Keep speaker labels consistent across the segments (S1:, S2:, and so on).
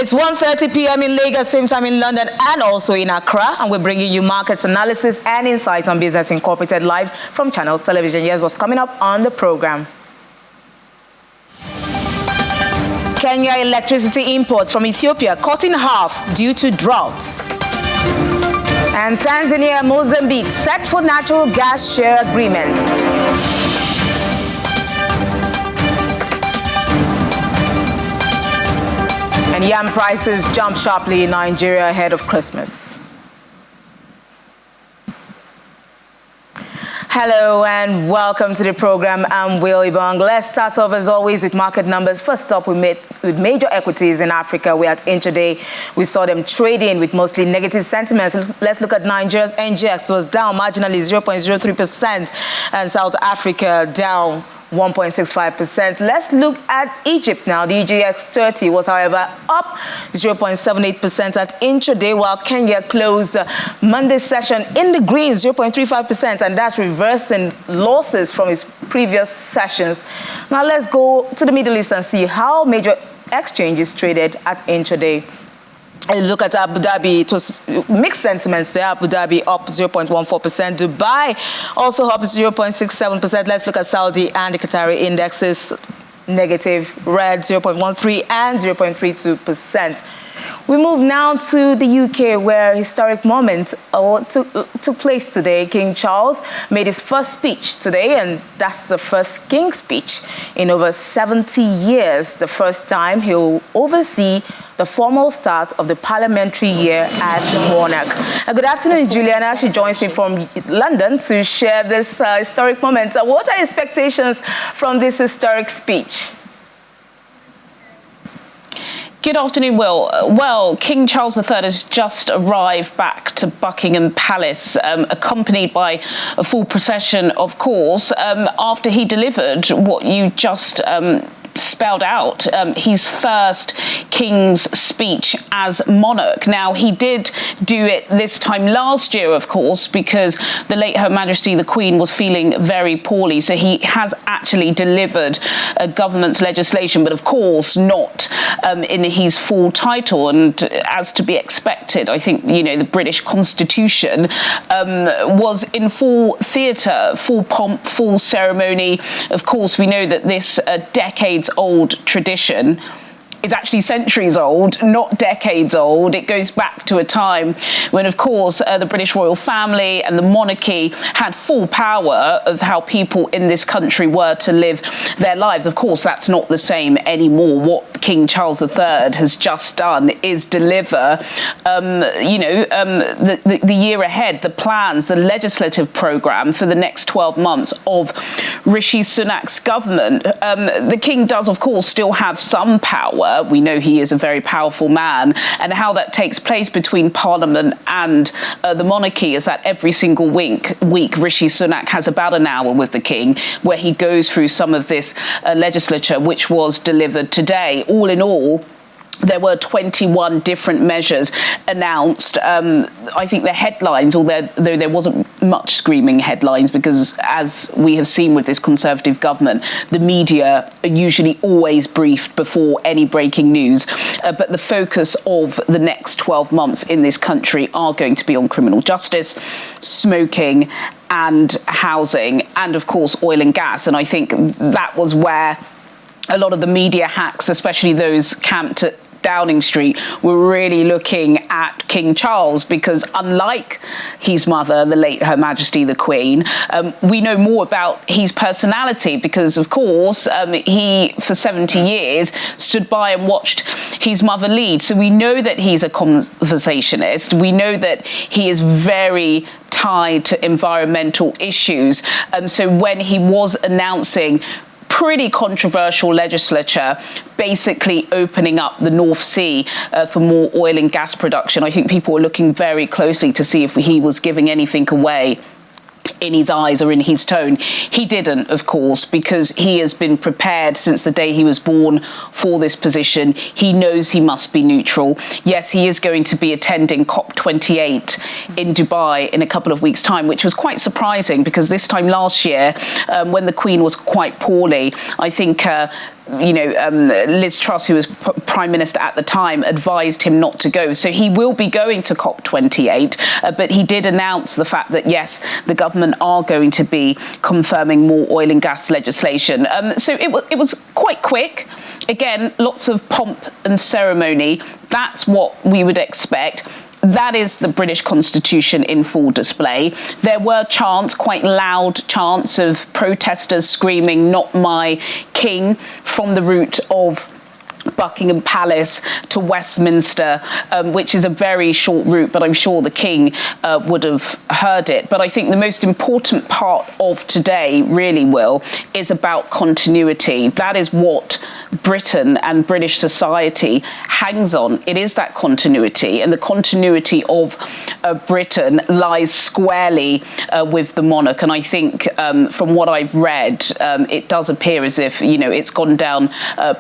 S1: It's 1:30 p.m. in Lagos, same time in London and also in Accra. And we're bringing you markets analysis and insights on Business Incorporated live from Channels Television. Here's what's coming up on the program. Kenya electricity imports from Ethiopia cut in half due to droughts. And Tanzania and Mozambique set for natural gas share agreements. And yam prices jump sharply in Nigeria ahead of Christmas. Hello and welcome to the program. I'm Will Ibong. Let's start off as always with market numbers. First up, with major equities in Africa. We're at intraday. We saw them trading with mostly negative sentiments. Let's look at Nigeria's NGX was down marginally 0.03%, and South Africa down 1.65%. Let's look at Egypt now. The EGX 30 was, however, up 0.78% at intraday, while Kenya closed Monday session in the green, 0.35%, and that's reversing losses from its previous sessions. Now let's go to the Middle East and see how major exchanges traded at intraday. Look at Abu Dhabi. It was mixed sentiments there. Abu Dhabi up 0.14%. Dubai also up 0.67%. Let's look at Saudi and the Qatari indexes. Negative, red 0.13 and 0.32%. We move now to the UK, where a historic moment took place today. King Charles made his first speech today, and that's the first king speech in over 70 years, the first time he'll oversee the formal start of the parliamentary year as monarch. Good afternoon, Juliana. She joins me from London to share this historic moment. What are expectations from this historic speech?
S2: Good afternoon, Will. Well, King Charles III has just arrived back to Buckingham Palace, accompanied by a full procession, of course, after he delivered what you just spelled out, his first King's speech as monarch. Now, he did do it this time last year, of course, because the late Her Majesty the Queen was feeling very poorly. So he has actually delivered a government's legislation, but of course not in his full title. And as to be expected, I think, you know, the British Constitution was in full theatre, full pomp, full ceremony. Of course, we know that this decades-old tradition is actually centuries old, not decades old. It goes back to a time when, of course, the British royal family and the monarchy had full power of how people in this country were to live their lives. Of course, that's not the same anymore. What King Charles III has just done is deliver, the year ahead, the plans, the legislative programme for the next 12 months of Rishi Sunak's government. The king does, of course, still have some power. We know he is a very powerful man, and how that takes place between Parliament and the monarchy is that every single week Rishi Sunak has about an hour with the king where he goes through some of this legislature which was delivered today. All in all, there were 21 different measures announced. I think the headlines, although there wasn't much screaming headlines, because as we have seen with this Conservative government, the media are usually always briefed before any breaking news. But the focus of the next 12 months in this country are going to be on criminal justice, smoking, and housing, and of course oil and gas. And I think that was where a lot of the media hacks, especially those camped at Downing Street, were really looking at King Charles, because unlike his mother, the late Her Majesty the Queen, we know more about his personality, because of course he for 70 years stood by and watched his mother lead. So we know that he's a conversationalist. We know that he is very tied to environmental issues. So when he was announcing pretty controversial legislature, basically opening up the North Sea for more oil and gas production, I think people were looking very closely to see if he was giving anything away in his eyes or in his tone. He didn't, of course, because he has been prepared since the day he was born for this position. He knows he must be neutral. Yes, he is going to be attending COP28 in Dubai in a couple of weeks' time, which was quite surprising because this time last year, when the Queen was quite poorly, I think Liz Truss, who was Prime Minister at the time, advised him not to go. So he will be going to COP28, but he did announce the fact that, yes, the government are going to be confirming more oil and gas legislation. So it was quite quick. Again, lots of pomp and ceremony. That's what we would expect. That is the British Constitution in full display. There were chants, quite loud chants of protesters screaming, "Not my king," from the route of Buckingham Palace to Westminster, which is a very short route, but I'm sure the King would have heard it. But I think the most important part of today, really, Will, is about continuity. That is what Britain and British society hangs on. It is that continuity, and the continuity of Britain lies squarely with the monarch. And I think from what I've read, it does appear as if, it's gone down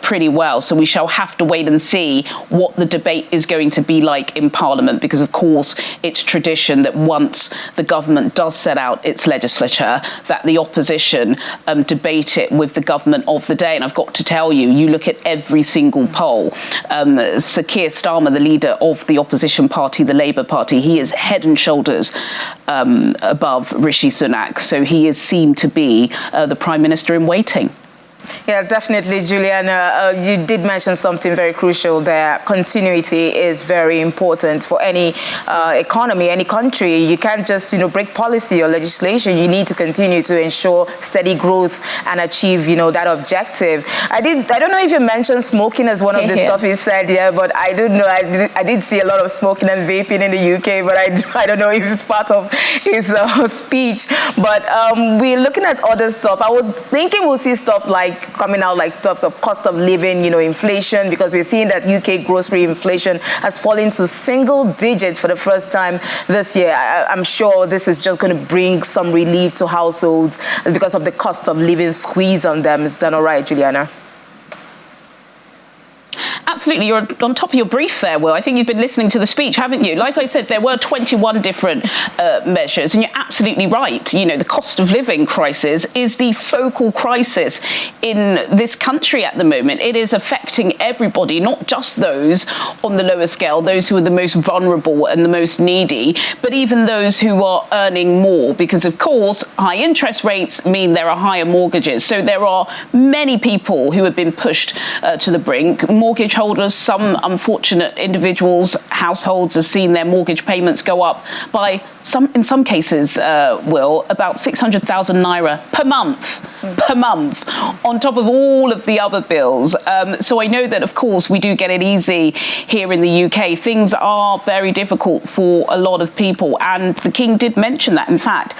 S2: pretty well. So we shall have to wait and see what the debate is going to be like in Parliament, because of course it's tradition that once the government does set out its legislature, that the opposition debate it with the government of the day. And I've got to tell you, you look at every single poll, Sir Keir Starmer, the leader of the opposition party, the Labour Party, he is head and shoulders above Rishi Sunak. So he is seen to be the Prime Minister in waiting.
S1: Yeah, definitely, Juliana. You did mention something very crucial there. Continuity is very important for any economy, any country. You can't just, break policy or legislation. You need to continue to ensure steady growth and achieve, that objective. I don't know if you mentioned smoking as one of the stuff you said, but I do know I did see a lot of smoking and vaping in the UK, but I don't know if it's part of his speech. But we're looking at other stuff. I was thinking we'll see stuff like coming out like terms of cost of living, inflation, because we're seeing that UK grocery inflation has fallen to single digits for the first time this year. I'm sure this is just going to bring some relief to households because of the cost of living squeeze on them. Is that all right, Juliana?
S2: Absolutely, you're on top of your brief there, Will. I think you've been listening to the speech, haven't you? Like I said, there were 21 different measures, and you're absolutely right. The cost of living crisis is the focal crisis in this country at the moment. It is affecting everybody, not just those on the lower scale, those who are the most vulnerable and the most needy, but even those who are earning more, because of course, high interest rates mean there are higher mortgages. So there are many people who have been pushed to the brink. Mortgage holders, some unfortunate individuals, households have seen their mortgage payments go up by in some cases, Will, about 600,000 naira per month, on top of all of the other bills. So I know that, of course, we do get it easy here in the UK. Things are very difficult for a lot of people, and the King did mention that. In fact,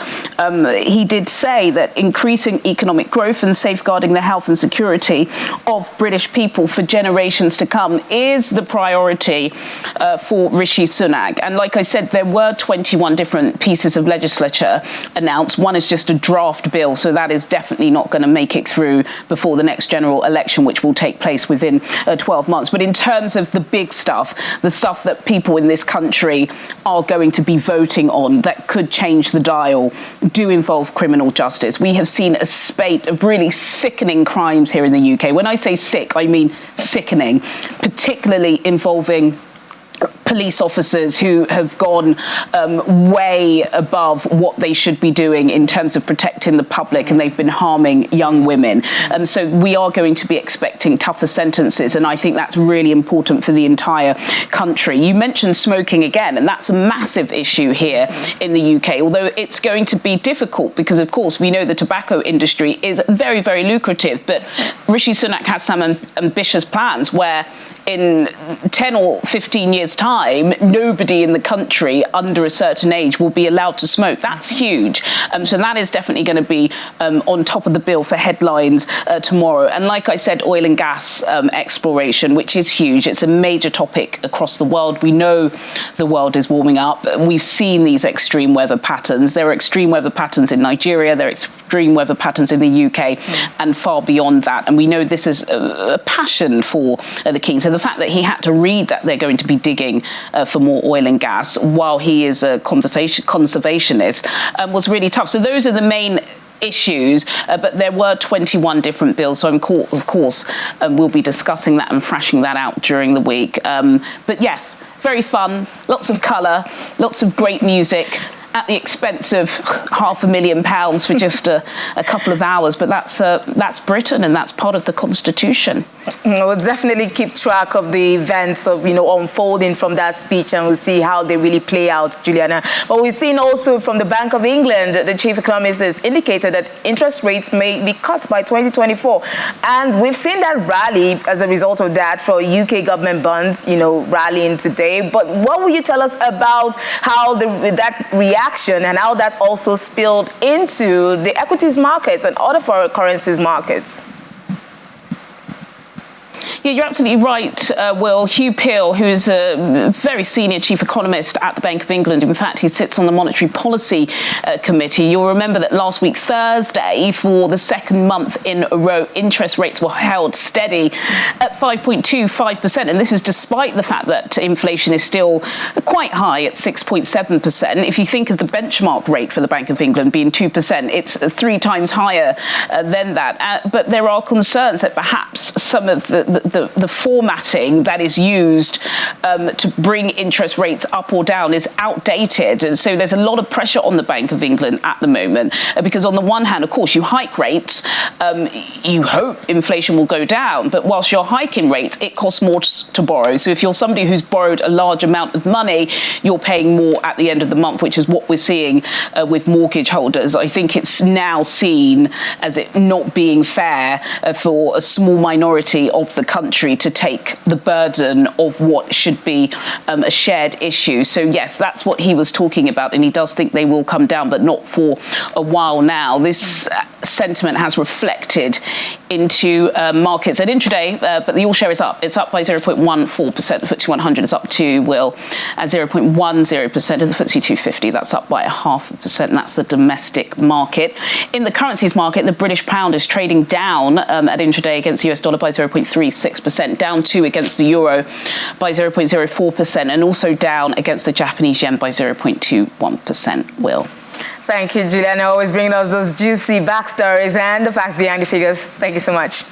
S2: he did say that increasing economic growth and safeguarding the health and security of British people for generations to come is the priority for Rishi Sunak. And like I said, there were 21 different pieces of legislature announced. One is just a draft bill, so that is definitely not going to make it through before the next general election, which will take place within 12 months. But in terms of the big stuff, the stuff that people in this country are going to be voting on that could change the dial, do involve criminal justice. We have seen a spate of really sickening crimes here in the UK. When I say sick, I mean sickening, particularly involving police officers who have gone way above what they should be doing in terms of protecting the public, and they've been harming young women. So we are going to be expecting tougher sentences, and I think that's really important for the entire country. You mentioned smoking again, and that's a massive issue here in the UK, although it's going to be difficult because, of course, we know the tobacco industry is very, very lucrative, but Rishi Sunak has some ambitious plans where in 10 or 15 years' time, nobody in the country under a certain age will be allowed to smoke. That's huge. So that is definitely going to be on top of the bill for headlines tomorrow. And like I said, oil and gas exploration, which is huge. It's a major topic across the world. We know the world is warming up. We've seen these extreme weather patterns. There are extreme weather patterns in Nigeria. There are extreme weather patterns in the UK and far beyond that. And we know this is a passion for the king. So the fact that he had to read that they're going to be digging for more oil and gas while he is a conservationist was really tough. So those are the main issues, but there were 21 different bills, so of course we'll be discussing that and thrashing that out during the week. But yes, very fun, lots of colour, lots of great music, at the expense of £500,000 for just a couple of hours. But that's Britain, and that's part of the Constitution.
S1: We'll definitely keep track of the events of, unfolding from that speech, and we'll see how they really play out, Juliana. But we've seen also from the Bank of England, the chief economist has indicated that interest rates may be cut by 2024. And we've seen that rally as a result of that for UK government bonds, rallying today. But what will you tell us about how that reaction and how that also spilled into the equities markets and other foreign currencies markets?
S2: Yeah, you're absolutely right, Will. Hugh Peel, who is a very senior chief economist at the Bank of England, in fact, he sits on the Monetary Policy Committee. You'll remember that last week, Thursday, for the second month in a row, interest rates were held steady at 5.25%. And this is despite the fact that inflation is still quite high at 6.7%. If you think of the benchmark rate for the Bank of England being 2%, it's 3 times higher than that. But there are concerns that perhaps some of the formatting that is used to bring interest rates up or down is outdated. And so there's a lot of pressure on the Bank of England at the moment because on the one hand, of course, you hike rates, you hope inflation will go down, but whilst you're hiking rates, it costs more to borrow. So if you're somebody who's borrowed a large amount of money, you're paying more at the end of the month, which is what we're seeing with mortgage holders. I think it's now seen as it not being fair for a small minority of the country to take the burden of what should be a shared issue. So yes, that's what he was talking about, and he does think they will come down, but not for a while now. This sentiment has reflected into markets at intraday, but the all-share is up. It's up by 0.14%. The FTSE 100 is up to, Will, at 0.10%, of the FTSE 250. That's up by 0.5%, and that's the domestic market. In the currencies market, the British pound is trading down at intraday against the US dollar by 0.36%, down 2 against the euro by 0.04%, and also down against the Japanese yen by 0.21%, Will.
S1: Thank you, Juliana, always bringing us those juicy backstories and the facts behind the figures. Thank you so much.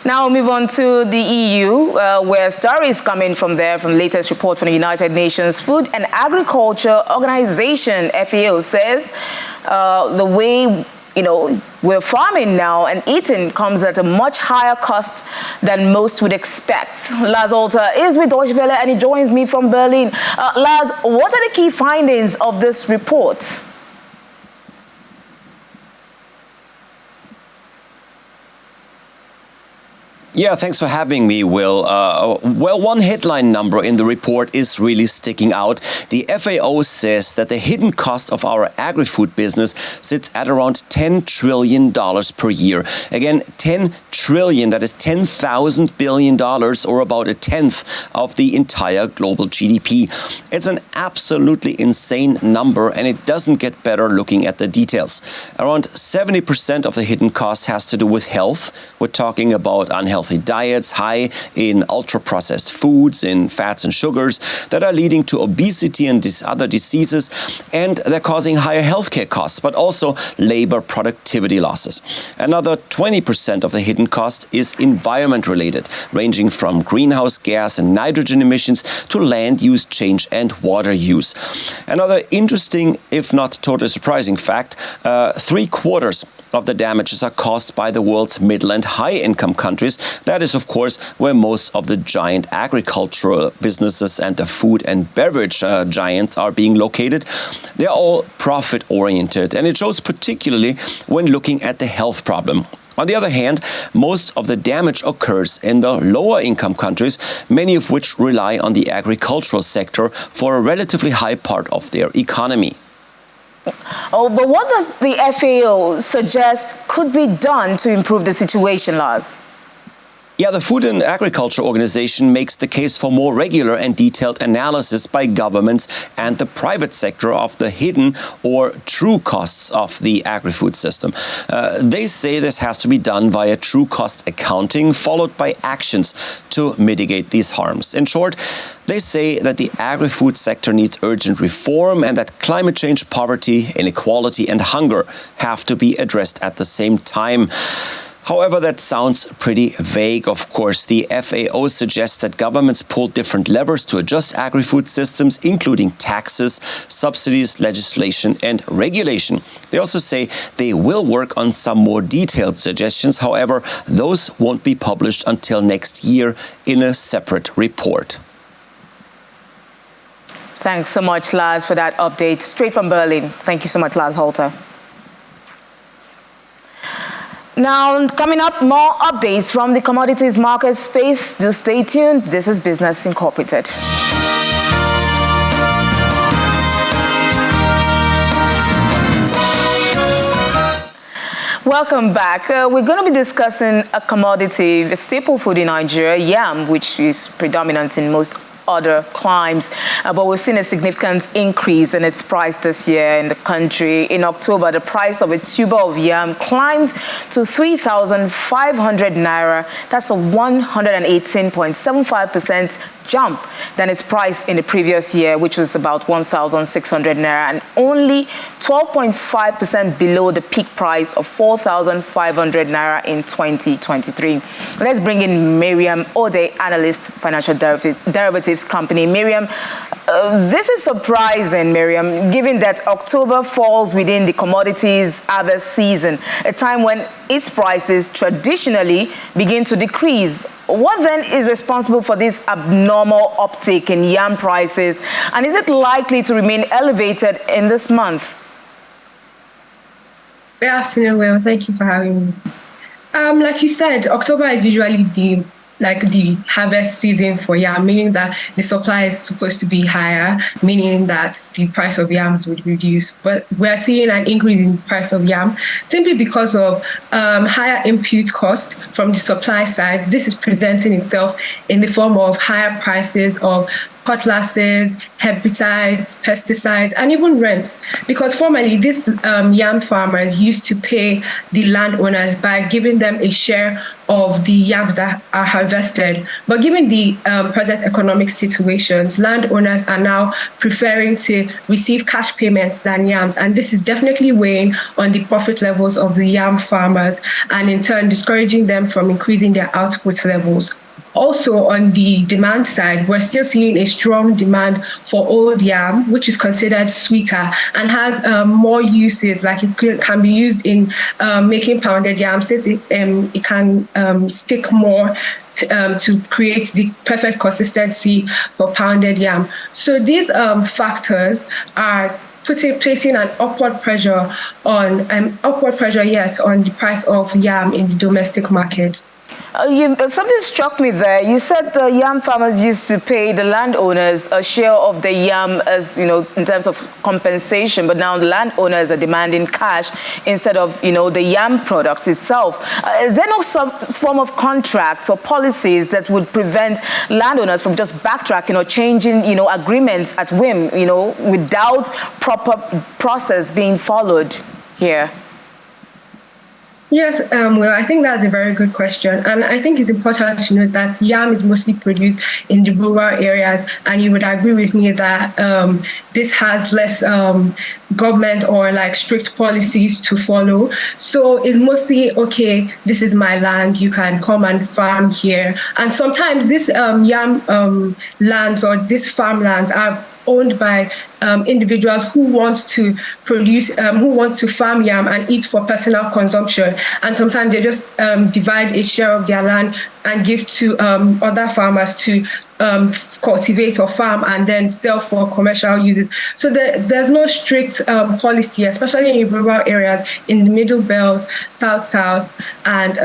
S1: Now we'll move on to the EU, where stories coming from there, from the latest report from the United Nations Food and Agriculture Organization, FAO, says the way we're farming now and eating comes at a much higher cost than most would expect. Lars Alter is with Deutsche Welle and he joins me from Berlin. Lars, what are the key findings of this report?
S3: Yeah, thanks for having me, Will. Well, one headline number in the report is really sticking out. The FAO says that the hidden cost of our agri-food business sits at around $10 trillion per year. Again, 10 trillion, that is $10,000 billion, or about a tenth of the entire global GDP. It's an absolutely insane number, and it doesn't get better looking at the details. Around 70% of the hidden cost has to do with health. We're talking about unhealthy diets, high in ultra-processed foods, in fats and sugars that are leading to obesity and other diseases, and they're causing higher healthcare costs, but also labor productivity losses. Another 20% of the hidden cost is environment-related, ranging from greenhouse gas and nitrogen emissions to land use change and water use. Another interesting, if not totally surprising fact, 3/4 of the damages are caused by the world's middle and high-income countries, That is, of course, where most of the giant agricultural businesses and the food and beverage giants are being located. They're all profit-oriented, and it shows particularly when looking at the health problem. On the other hand, most of the damage occurs in the lower income countries, many of which rely on the agricultural sector for a relatively high part of their economy.
S1: Oh, but what does the FAO suggest could be done to improve the situation, Lars?
S3: Yeah, the Food and Agriculture Organization makes the case for more regular and detailed analysis by governments and the private sector of the hidden or true costs of the agri-food system. They say this has to be done via true cost accounting, followed by actions to mitigate these harms. In short, they say that the agri-food sector needs urgent reform and that climate change, poverty, inequality and hunger have to be addressed at the same time. However, that sounds pretty vague, of course. The FAO suggests that governments pull different levers to adjust agri-food systems, including taxes, subsidies, legislation, and regulation. They also say they will work on some more detailed suggestions. However, those won't be published until next year in a separate report.
S1: Thanks so much, Lars, for that update. Straight from Berlin. Thank you so much, Lars Holter. Now, coming up, more updates from the commodities market space. Do stay tuned. This is Business Incorporated. Welcome back. We're going to be discussing a commodity, a staple food in Nigeria, yam, which is predominant in most other climes, but we've seen a significant increase in its price this year in the country. In October, the price of a tuber of yam climbed to 3,500 naira. That's a 118.75% jump than its price in the previous year, which was about 1,600 naira, and only 12.5% below the peak price of 4,500 naira in 2023. Let's bring in Miriam Ode, analyst, financial derivatives company. Miriam, this is surprising, Miriam, given that October falls within the commodities harvest season, a time when its prices traditionally begin to decrease. What then is responsible for this abnormal uptick in yam prices, and is it likely to remain elevated in this month?
S4: Good afternoon, Will. Thank you for having me. Like you said, October is usually the harvest season for yam, meaning that the supply is supposed to be higher, meaning that the price of yams would reduce. But we're seeing an increase in price of yam simply because of higher input costs from the supply side. This is presenting itself in the form of higher prices of cutlasses, herbicides, pesticides, and even rent. Because formerly, these yam farmers used to pay the landowners by giving them a share of the yams that are harvested. But given the present economic situations, landowners are now preferring to receive cash payments than yams. And this is definitely weighing on the profit levels of the yam farmers and in turn discouraging them from increasing their output levels. Also, on the demand side, we're still seeing a strong demand for old yam, which is considered sweeter and has more uses, like it can be used in making pounded yam, since it can stick more to create the perfect consistency for pounded yam. So these factors are placing an upward pressure on the price of yam in the domestic market.
S1: Something struck me there. You said the yam farmers used to pay the landowners a share of the yam as, in terms of compensation, but now the landowners are demanding cash instead of, the yam products itself. Is there no some form of contracts or policies that would prevent landowners from just backtracking or changing, agreements at whim, without proper process being followed here?
S4: Yes, well, I think that's a very good question. And I think it's important to note that yam is mostly produced in the rural areas. And you would agree with me that this has less government or strict policies to follow. So it's mostly, okay, this is my land, you can come and farm here. And sometimes these yam lands or these farmlands are owned by individuals who want to produce, who want to farm yam and eat for personal consumption. And sometimes they just divide a share of their land and give to other farmers to cultivate or farm and then sell for commercial uses. So there's no strict policy, especially in rural areas, in the Middle Belt, South, and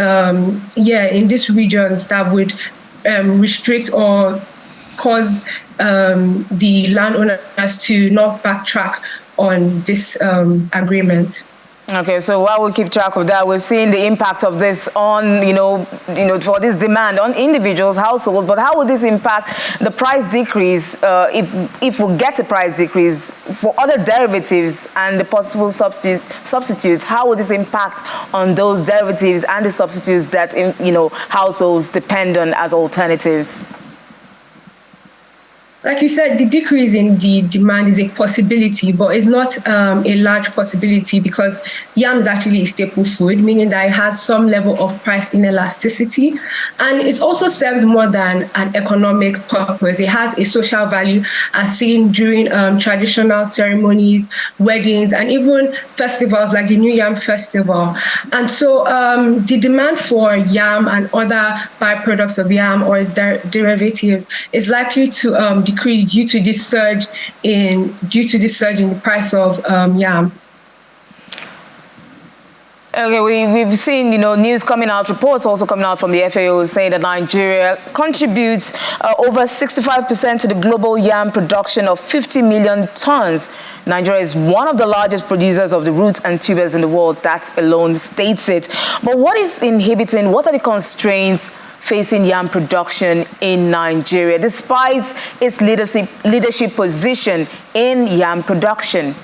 S4: in these regions that would restrict or cause the landowners to not backtrack on this agreement.
S1: Okay, so while we keep track of that, we're seeing the impact of this on, for this demand on individuals, households. But how would this impact the price decrease if we get a price decrease for other derivatives and the possible substitutes? How would this impact on those derivatives and the substitutes that households depend on as alternatives?
S4: Like you said, the decrease in the demand is a possibility, but it's not a large possibility because yam is actually a staple food, meaning that it has some level of price inelasticity. And it also serves more than an economic purpose. It has a social value, as seen during traditional ceremonies, weddings, and even festivals like the New Yam Festival. And so the demand for yam and other byproducts of yam or its derivatives is likely to decrease due to this surge in the price of yam.
S1: Okay, we've seen, news coming out, reports also coming out from the FAO saying that Nigeria contributes over 65% to the global yam production of 50 million tons. Nigeria is one of the largest producers of the roots and tubers in the world. That alone states it. But what are the constraints facing yam production in Nigeria, despite its leadership position in yam production?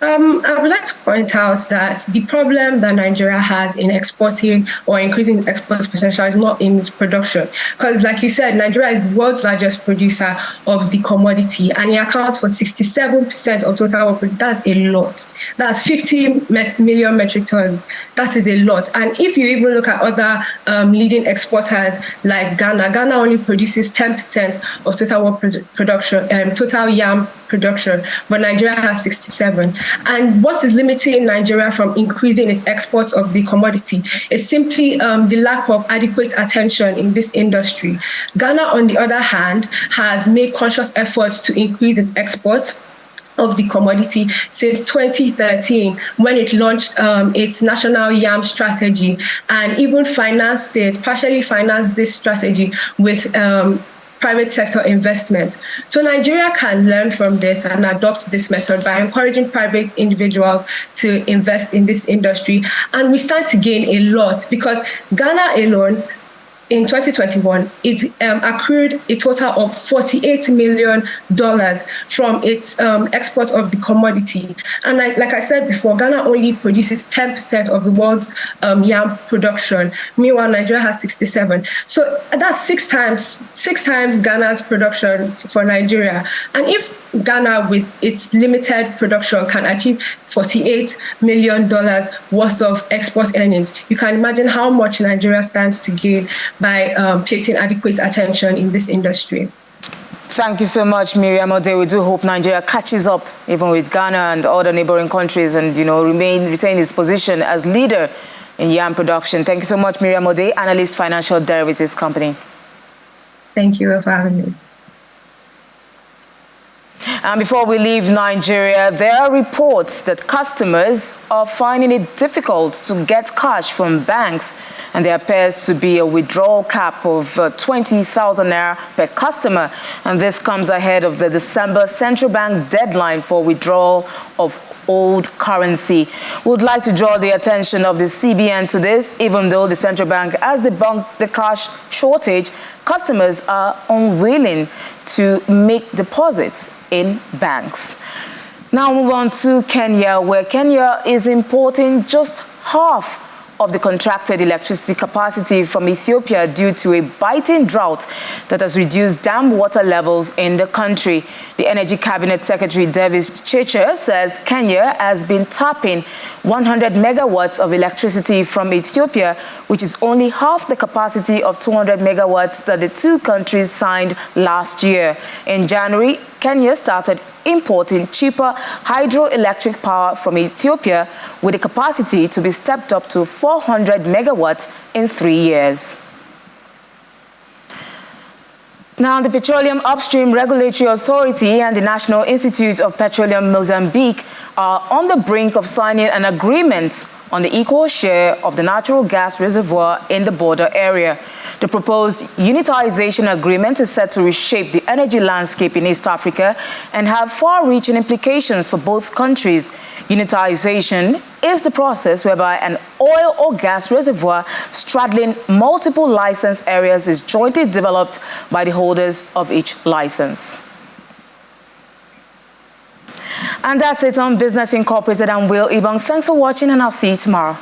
S4: I would like to point out that the problem that Nigeria has in exporting or increasing export potential is not in its production. Because like you said, Nigeria is the world's largest producer of the commodity and it accounts for 67% of total output. That's a lot. That's 50 million metric tons. That is a lot. And if you even look at other leading exporters like Ghana only produces 10% of total production, total yam production, but Nigeria has 67. And what is limiting Nigeria from increasing its exports of the commodity is simply the lack of adequate attention in this industry. Ghana, on the other hand, has made conscious efforts to increase its exports of the commodity since 2013, when it launched its national yam strategy and even partially financed this strategy with private sector investment. So Nigeria can learn from this and adopt this method by encouraging private individuals to invest in this industry. And we stand to gain a lot because Ghana alone, in 2021, it accrued a total of $48 million from its export of the commodity. And like I said before, Ghana only produces 10% of the world's yam production. Meanwhile, Nigeria has 67. So that's six times Ghana's production for Nigeria. And if Ghana, with its limited production, can achieve $48 million worth of export earnings, you can imagine how much Nigeria stands to gain by placing adequate attention in this industry.
S1: Thank you so much, Miriam Ode. We do hope Nigeria catches up even with Ghana and other neighboring countries and, retain its position as leader in yam production. Thank you so much, Miriam Ode, Analyst, Financial Derivatives Company.
S4: Thank you for having me.
S1: And before we leave Nigeria, there are reports that customers are finding it difficult to get cash from banks, and there appears to be a withdrawal cap of 20,000 naira per customer. And this comes ahead of the December central bank deadline for withdrawal of old currency. We would like to draw the attention of the CBN to this. Even though the central bank has debunked the cash shortage, customers are unwilling to make deposits in banks. Now move on to Kenya, where Kenya is importing just half of the contracted electricity capacity from Ethiopia due to a biting drought that has reduced dam water levels in the country. The Energy Cabinet Secretary Davis Cheche says Kenya has been tapping 100 megawatts of electricity from Ethiopia, which is only half the capacity of 200 megawatts that the two countries signed last year. In January, Kenya started importing cheaper hydroelectric power from Ethiopia with the capacity to be stepped up to 400 megawatts in 3 years. Now, the Petroleum Upstream Regulatory Authority and the National Institute of Petroleum Mozambique are on the brink of signing an agreement on the equal share of the natural gas reservoir in the border area. The proposed unitization agreement is set to reshape the energy landscape in East Africa and have far-reaching implications for both countries. Unitization is the process whereby an oil or gas reservoir straddling multiple license areas is jointly developed by the holders of each license. And that's it on Business Incorporated. I'm Will Ibang. Thanks for watching, and I'll see you tomorrow.